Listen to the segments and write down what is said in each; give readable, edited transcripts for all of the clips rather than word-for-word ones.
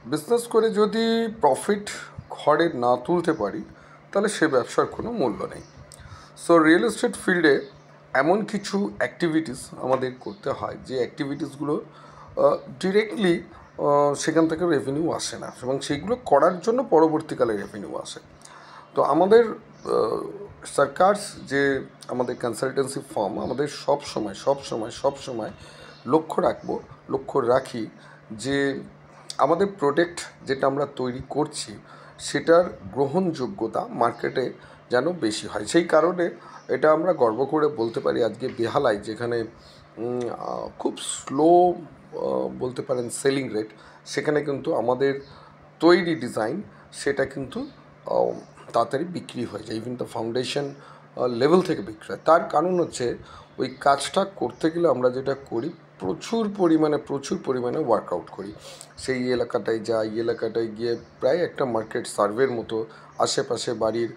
Business করে যদি profit ঘরে না তুলতে পারি তাহলে সে ব্যবসার কোনো মূল্য নেই। সো রিয়েল এস্টেট ফিল্ডে এমন কিছু অ্যাক্টিভিটিস আমাদের করতে হয় যে অ্যাক্টিভিটিসগুলো ডিরেক্টলি সেখান থেকে রেভিনিউ আসে না, এবং সেইগুলো করার জন্য পরবর্তীকালে রেভিনিউ আসে। তো আমাদের সরকার যে আমাদের কনসালটেন্সি ফার্ম আমাদের সব সময় লক্ষ্য রাখি যে আমাদের প্রোডাক্ট যেটা আমরা তৈরি করছি সেটার গ্রহণযোগ্যতা মার্কেটে যেন বেশি হয়। সেই কারণে এটা আমরা গর্ব করে বলতে পারি আজকে বেহালায় যেখানে খুব স্লো বলতে পারেন সেলিং রেট, সেখানে কিন্তু আমাদের তৈরি ডিজাইন সেটা কিন্তু তাড়াতাড়ি বিক্রি হয়ে যায়, ইভেন দ্য ফাউন্ডেশন লেভেল থেকে বিক্রি হয়। তার কারণ হচ্ছে ওই কাজটা করতে গেলে আমরা যেটা করি প্রচুর পরিমাণে ওয়ার্কআউট করি। সেই এলাকাটায় যাই, এলাকাটায় গিয়ে প্রায় একটা মার্কেট সার্ভের মতো আশেপাশে বাড়ির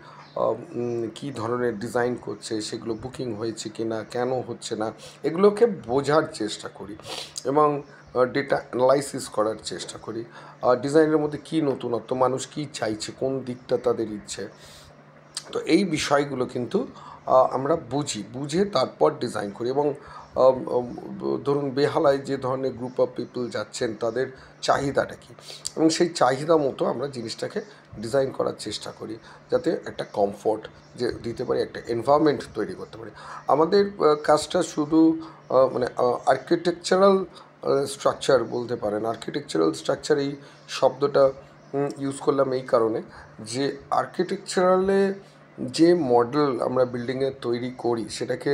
কী ধরনের ডিজাইন করছে, সেগুলো বুকিং হয়েছে কি না, কেন হচ্ছে না, এগুলোকে বোঝার চেষ্টা করি এবং ডেটা অ্যানালাইসিস করার চেষ্টা করি। ডিজাইনের মধ্যে কী নতুনত্ব, মানুষ কী চাইছে, কোন দিকটা তাদের ইচ্ছে। তো এই বিষয়গুলো কিন্তু আমরা বুঝে তারপর ডিজাইন করি। এবং ধরুন বেহালায় যে ধরনের গ্রুপ অফ পিপল যাচ্ছেন তাদের চাহিদাটা কী, এবং সেই চাহিদা মতো আমরা জিনিসটাকে ডিজাইন করার চেষ্টা করি যাতে একটা কমফোর্ট যে দিতে পারি, একটা এনভায়রনমেন্ট তৈরি করতে পারি। আমাদের কাজটা শুধু মানে আর্কিটেকচারাল স্ট্রাকচার বলতে পারেন। আর্কিটেকচারাল স্ট্রাকচার এই শব্দটা ইউজ করলাম এই কারণে যে আর্কিটেকচারালে যে মডেল আমরা বিল্ডিংয়ে তৈরি করি সেটাকে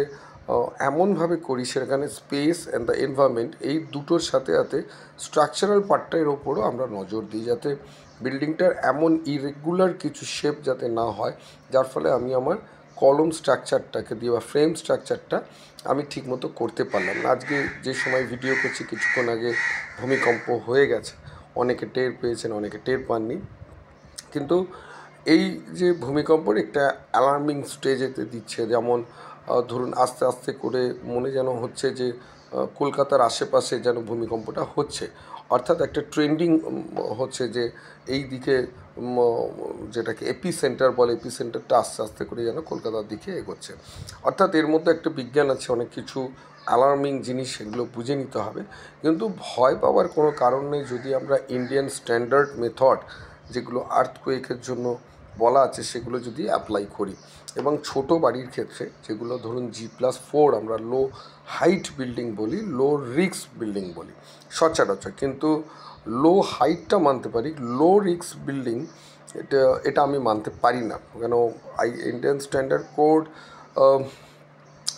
এমনভাবে করি সেখানে স্পেস অ্যান্ড দ্য এনভায়রনমেন্ট এই দুটোর সাথে সাথে স্ট্রাকচারাল পার্টটার ওপরও আমরা নজর দিই যাতে বিল্ডিংটার এমন ইরেগুলার কিছু শেপ যাতে না হয় যার ফলে আমি আমার কলম স্ট্রাকচারটাকে দিয়ে বা ফ্রেম স্ট্রাকচারটা আমি ঠিকমতো করতে পারলাম না। আজকে যে সময় ভিডিও করছি কিছুক্ষণ আগে ভূমিকম্প হয়ে গেছে, অনেকে টের পেয়েছেন, অনেকে টের পাননি, কিন্তু এই যে ভূমিকম্পর একটা অ্যালার্মিং স্টেজেতে দিচ্ছে। যেমন ধরুন আস্তে আস্তে করে মনে যেন হচ্ছে যে কলকাতার আশেপাশে যেন ভূমিকম্পটা হচ্ছে, অর্থাৎ একটা ট্রেন্ডিং হচ্ছে যে এই দিকে যেটাকে এপি সেন্টার বলে, এপি সেন্টারটা আস্তে আস্তে করে যেন কলকাতার দিকে এগোচ্ছে। অর্থাৎ এর মধ্যে একটা বিজ্ঞান আছে, অনেক কিছু অ্যালার্মিং জিনিস সেগুলো বুঝে নিতে হবে। কিন্তু ভয় পাওয়ার কোনো কারণ নেই যদি আমরা ইন্ডিয়ান স্ট্যান্ডার্ড মেথড যেগুলো আর্থকুয়েকের জন্য বলা আছে সেগুলো যদি অ্যাপ্লাই করি। এবং ছোট বাড়ির ক্ষেত্রে যেগুলো ধরুন G+4 আমরা লো হাইট বিল্ডিং বলি, লো রিস্ক বিল্ডিং বলি সচরাচর, কিন্তু লো হাইটটা মানতে পারি, লো রিস্ক বিল্ডিং এটা আমি মানতে পারি না। কেন ইন্ডিয়ান স্ট্যান্ডার্ড কোড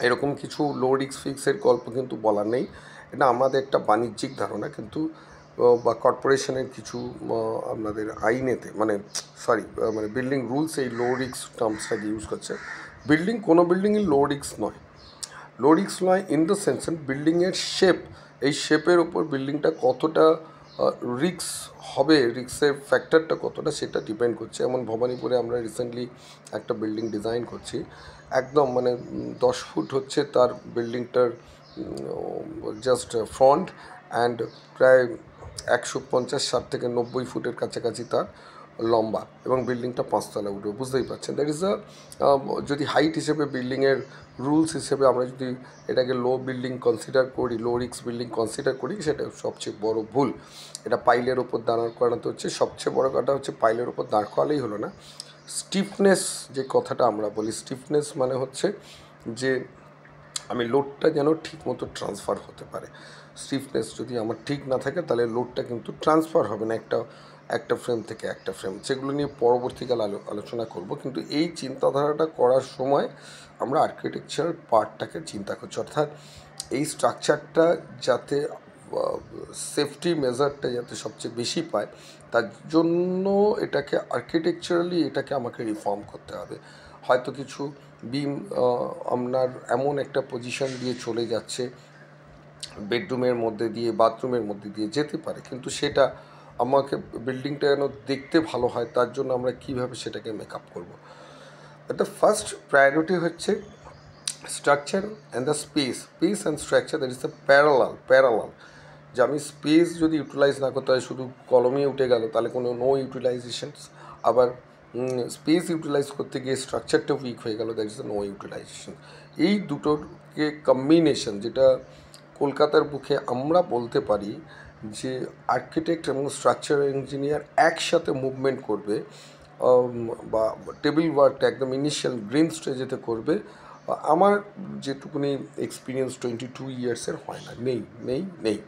এরকম কিছু লো রিস্ক ফিক্সের গল্প কিন্তু বলা নেই। এটা আমাদের একটা বাণিজ্যিক ধারণা, কিন্তু বা কর্পোরেশনের কিছু আপনাদের আইনেতে মানে বিল্ডিং রুলস এই লো রিস্ক টার্মসটাকে ইউজ করছে। কোনো বিল্ডিংই লো রিস্ক নয় ইন দ্য সেন্স বিল্ডিংয়ের শেপ, এই শেপের ওপর বিল্ডিংটা কতটা রিস্ক হবে, রিস্কের ফ্যাক্টরটা কতটা সেটা ডিপেন্ড করছে। যেমন ভবানীপুরে আমরা রিসেন্টলি একটা বিল্ডিং ডিজাইন করছি, একদম মানে 10 ফুট হচ্ছে তার বিল্ডিংটার জাস্ট ফ্রন্ট, অ্যান্ড প্রায় 150-60 থেকে 90 ফুটের কাছাকাছি তার লম্বা, এবং বিল্ডিংটা 5 তলা উঠবে। বুঝতেই পারছেন দ্যাট ইজ যদি হাইট হিসেবে বিল্ডিংয়ের রুলস হিসেবে আমরা যদি এটাকে লো বিল্ডিং কনসিডার করি, লো রিস্ক বিল্ডিং কনসিডার করি, সেটা সবচেয়ে বড় ভুল। এটা পাইলের ওপর দাঁড় করাতে হচ্ছে, সবচেয়ে বড় কথা হচ্ছে পাইলের ওপর দাঁড় করালেই হলো না। স্টিফনেস যে কথাটা আমরা বলি, স্টিফনেস মানে হচ্ছে যে আমি লোডটা যেন ঠিকমতো ট্রান্সফার হতে পারে। স্টিফনেস যদি আমার ঠিক না থাকে তাহলে লোডটা কিন্তু ট্রান্সফার হবে না একটা ফ্রেম থেকে একটা ফ্রেম। সেগুলো নিয়ে পরবর্তীকালে আলোচনা করব, কিন্তু এই চিন্তাধারাটা করার সময় আমরা আর্কিটেকচারাল পার্টটাকে চিন্তা করছি, অর্থাৎ এই স্ট্রাকচারটা যাতে সেফটি মেজারটা যাতে সবচেয়ে বেশি পায় তার জন্য এটাকে আর্কিটেকচারালি এটাকে আমাকে রিফর্ম করতে হবে। হয়তো কিছু বিম আপনার এমন একটা পজিশন দিয়ে চলে যাচ্ছে, বেডরুমের মধ্যে দিয়ে বাথরুমের মধ্যে দিয়ে যেতে পারে, কিন্তু সেটা আমাকে বিল্ডিংটা যেন দেখতে ভালো হয় তার জন্য আমরা কীভাবে সেটাকে মেকআপ করবো। দ্য ফার্স্ট প্রায়োরিটি হচ্ছে structure and the space and structure, that is the parallel. যে আমি স্পেস যদি ইউটিলাইজ না করতে হয়, শুধু কলমে উঠে গেল, তাহলে কোনো নো ইউটিলাইজেশনস। আবার স্পেস ইউটিলাইজ করতে গিয়ে স্ট্রাকচারটা উইক হয়ে গেল, দ্যাট ইজ নো ইউটিলাইজেশন। এই দুটোরকে কম্বিনেশন, যেটা কলকাতার বুকে আমরা বলতে পারি যে আর্কিটেক্ট এবং স্ট্রাকচার ইঞ্জিনিয়ার একসাথে মুভমেন্ট করবে, বা টেবিল ওয়ার্কটা একদম ইনিশিয়াল গ্রিন স্টেজেতে করবে, আমার যেটুকুনি এক্সপিরিয়েন্স 22 ইয়ার্সের হয় না, নেই নেই নেই।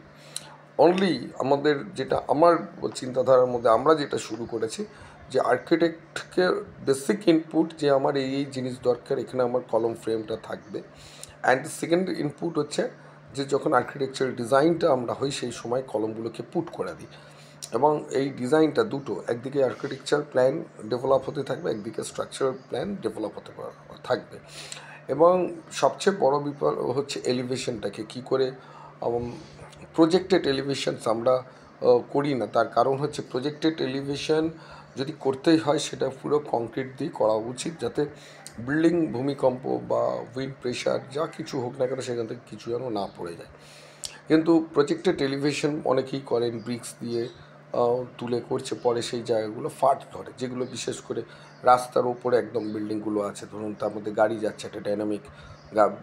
অনলি আমাদের যেটা, আমার চিন্তাধারার মধ্যে আমরা যেটা শুরু করেছি, যে আর্কিটেক্টকে বেসিক ইনপুট যে আমার এই এই জিনিস দরকার, এখানে আমার কলম ফ্রেমটা থাকবে। অ্যান্ড সেকেন্ড ইনপুট হচ্ছে যে যখন আর্কিটেকচার ডিজাইনটা আমরা হই, সেই সময় কলমগুলোকে পুট করে দিই। এবং এই ডিজাইনটা দুটো, একদিকে আর্কিটেকচার প্ল্যান ডেভেলপ হতে থাকবে, একদিকে স্ট্রাকচারাল প্ল্যান ডেভেলপ হতে থাকবে। এবং সবচেয়ে বড় বিপদ হচ্ছে এলিভেশনটাকে কী করে প্রজেক্টেড এলিভেশনস আমরা করি না। তার কারণ হচ্ছে প্রজেক্টেড এলিভেশন যদি করতেই হয়, সেটা পুরো কংক্রিট দিয়ে করা উচিত, যাতে বিল্ডিং ভূমিকম্প বা উইন্ড প্রেশার যা কিছু হোক না কেন, সেখান থেকে কিছু যেন না পড়ে যায়। কিন্তু প্রজেক্টেড এলিভেশন অনেকেই করেন ব্রিক্স দিয়ে তুলে করছে, পরে সেই জায়গাগুলো ফাট ধরে, যেগুলো বিশেষ করে রাস্তার ওপরে একদম বিল্ডিংগুলো আছে, ধরুন তার মধ্যে গাড়ি যাচ্ছে, একটা ডাইনামিক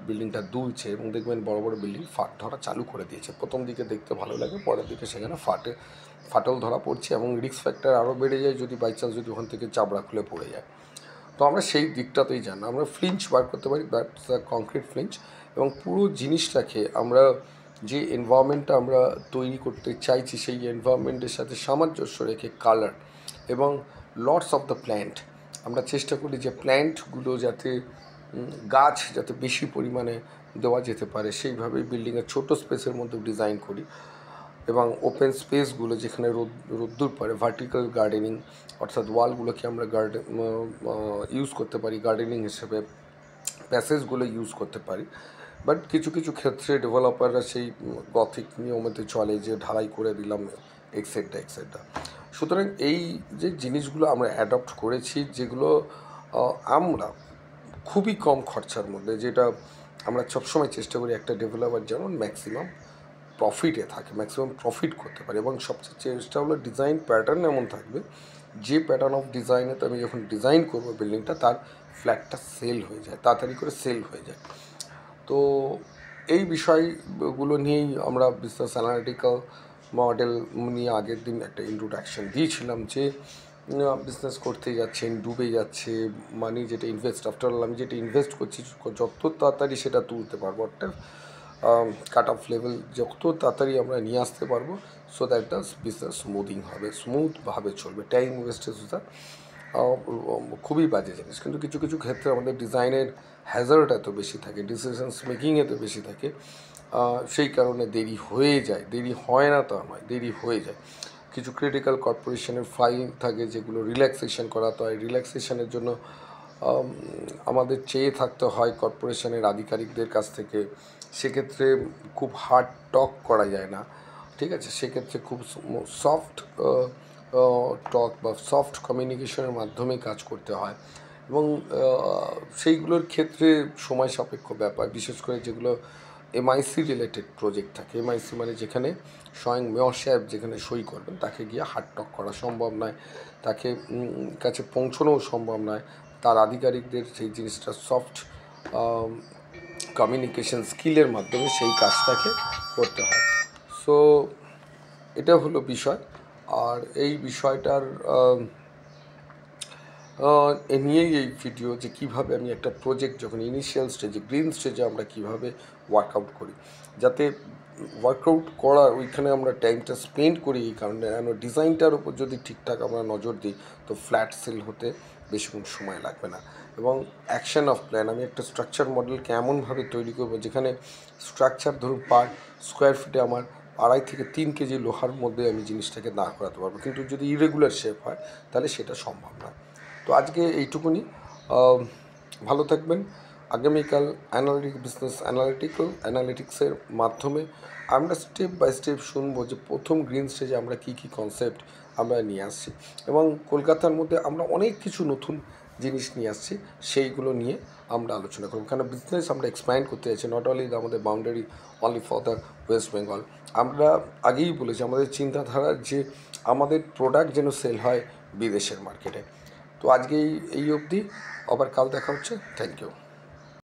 বিল্ডিংটা দুলছে, এবং দেখবেন বড় বড় বিল্ডিং ফাট ধরা চালু করে দিয়েছে। প্রথম দিকে দেখতে ভালো লাগে, পরের দিকে সেখানে ফাটল ধরা পড়ছে, এবং রিস্ক ফ্যাক্টর আরও বেড়ে যায় যদি বাই চান্স যদি ওখান থেকে চাবড়া খুলে পড়ে যায়। তো আমরা সেই দিকটাতেই জানি, আমরা ফ্লিঞ্চ বার করতে পারি, দ্যাটস দ্য কংক্রিট ফ্লিঞ্চ। এবং পুরো জিনিসটাকে আমরা যে এনভায়রনমেন্টটা আমরা তৈরি করতে চাইছি, সেই এনভায়রনমেন্টের সাথে সামঞ্জস্য রেখে কালার এবং লটস অফ দ্য প্ল্যান্ট, আমরা চেষ্টা করি যে প্ল্যান্টগুলো যাতে গাছ যাতে বেশি পরিমাণে দেওয়া যেতে পারে, সেইভাবেই বিল্ডিংয়ের ছোটো স্পেসের মধ্যে ডিজাইন করি। এবং ওপেন স্পেসগুলো যেখানে রোদ্দুর পড়ে, ভার্টিক্যাল গার্ডেনিং, অর্থাৎ ওয়ালগুলোকে আমরা ইউজ করতে পারি গার্ডেনিং হিসেবে, প্যাসেজগুলো ইউজ করতে পারি। বাট কিছু কিছু ক্ষেত্রে ডেভেলপাররা সেই গথিক নিয়মেতে চলে, যে ঢালাই করে দিলাম এক্সেট্রা এক্সেট্রা। সুতরাং এই যে জিনিসগুলো আমরা অ্যাডপ্ট করেছি, যেগুলো আমরা খুবই কম খরচার মধ্যে, যেটা আমরা সবসময় চেষ্টা করি একটা ডেভেলপার যেমন ম্যাক্সিমাম প্রফিটে থাকে, ম্যাক্সিমাম প্রফিট করতে পারে। এবং সবচেয়ে চেষ্টা হলো ডিজাইন প্যাটার্ন এমন থাকবে, যে প্যাটার্ন অফ ডিজাইনেতে আমি যখন ডিজাইন করবো বিল্ডিংটা, তার ফ্ল্যাটটা সেল হয়ে যায়, তাড়াতাড়ি করে সেল হয়ে যায়। তো এই বিষয়গুলো নিয়েই আমরা বিজনেস অ্যানালিটিক্যাল মডেল নিয়ে আগের দিন একটা ইন্ট্রোডাকশন দিয়েছিলাম, যে বিজনেস করতে যাচ্ছেন, ডুবে যাচ্ছে মানি, যেটা ইনভেস্ট, আফটার অল আমি যেটা ইনভেস্ট করছি, যত তাড়াতাড়ি সেটা তুলতে পারবো, একটা কাট অফ লেভেল যত তাড়াতাড়ি আমরা নিয়ে আসতে পারবো, so that the business smoothing হবে, স্মুথভাবে চলবে। টাইম ওয়েস্টেজ খুবই বাজে জিনিস। কিন্তু কিছু কিছু ক্ষেত্রে আমাদের ডিজাইনের হ্যাজার্ড এত বেশি থাকে, ডিসিশনস মেকিং এত বেশি থাকে, সেই কারণে দেরি হয়ে যায়। দেরি হয় না তা নয়, দেরি হয়ে যায়। কিছু ক্রিটিক্যাল কর্পোরেশনের ফাইল থাকে, যেগুলো রিল্যাক্সেশন করাতে হয়। রিল্যাক্সেশনের জন্য আমাদের চেয়ে থাকতে হয় কর্পোরেশনের আধিকারিকদের কাছ থেকে, সেক্ষেত্রে খুব হার্ড টক করা যায় না, ঠিক আছে। সেক্ষেত্রে খুব সফট টক বা সফট কমিউনিকেশনের মাধ্যমে কাজ করতে হয়। এবং সেইগুলোর ক্ষেত্রে সময় সাপেক্ষ ব্যাপার, বিশেষ করে যেগুলো এমআইসি রিলেটেড প্রজেক্ট থাকে। এমআইসি মানে যেখানে স্বয়ং মেয়র সাহেব যেখানে সই করবেন, তাকে গিয়ে হার্ড টক করা সম্ভব নয়, তাকে কাছে পৌঁছানোও সম্ভব নয়। তার আধিকারিকদের সেই জিনিসটা সফট কমিউনিকেশন স্কিলের মাধ্যমে সেই কাজটাকে করতে হয়। সো এটা হলো বিষয়। আর এই বিষয়টার এ নিয়েই এই ভিডিও, যে কীভাবে আমি একটা প্রজেক্ট যখন ইনিশিয়াল স্টেজে, গ্রিন স্টেজে আমরা কীভাবে ওয়ার্কআউট করি, যাতে ওয়ার্কআউট করার ওইখানে আমরা টাইমটা স্পেন্ড করি। এই কারণে ডিজাইনটার উপর যদি ঠিকঠাক আমরা নজর দিই, তো ফ্ল্যাট সেল হতে বেশিক্ষণ সময় লাগবে না। এবং অ্যাকশন অফ প্ল্যান, আমি একটা স্ট্রাকচার মডেলকে এমনভাবে তৈরি করবো, যেখানে স্ট্রাকচার ধরুন পার স্কোয়ার ফিটে আমার 2.5 থেকে 3 কেজি লোহার মধ্যে আমি জিনিসটাকে দাঁড় করাতে পারবো। কিন্তু যদি ইরেগুলার শেপ হয়, তাহলে সেটা সম্ভব না। তো আজকে এইটুকুনি, ভালো থাকবেন। আগামীকাল বিজনেস অ্যানালিটিক্সের মাধ্যমে আমরা স্টেপ বাই স্টেপ শুনবো, যে প্রথম গ্রিন স্টেজে আমরা কী কী কনসেপ্ট আমরা নিয়ে আসছি, এবং কলকাতার মধ্যে আমরা অনেক কিছু নতুন জিনিস নিয়ে আসছি, সেইগুলো নিয়ে আমরা আলোচনা করব। কারণ বিজনেস আমরা এক্সপ্যান্ড করতে চাইছি, নট অনলি আমাদের boundary only for the West Bengal, আমরা আগেই বলেছি আমাদের চিন্তাধারা যে আমাদের প্রোডাক্ট যেন সেল হয় বিদেশের মার্কেটে। তো আজকে এই অবধি, আবার কাল দেখা হচ্ছে। Thank you.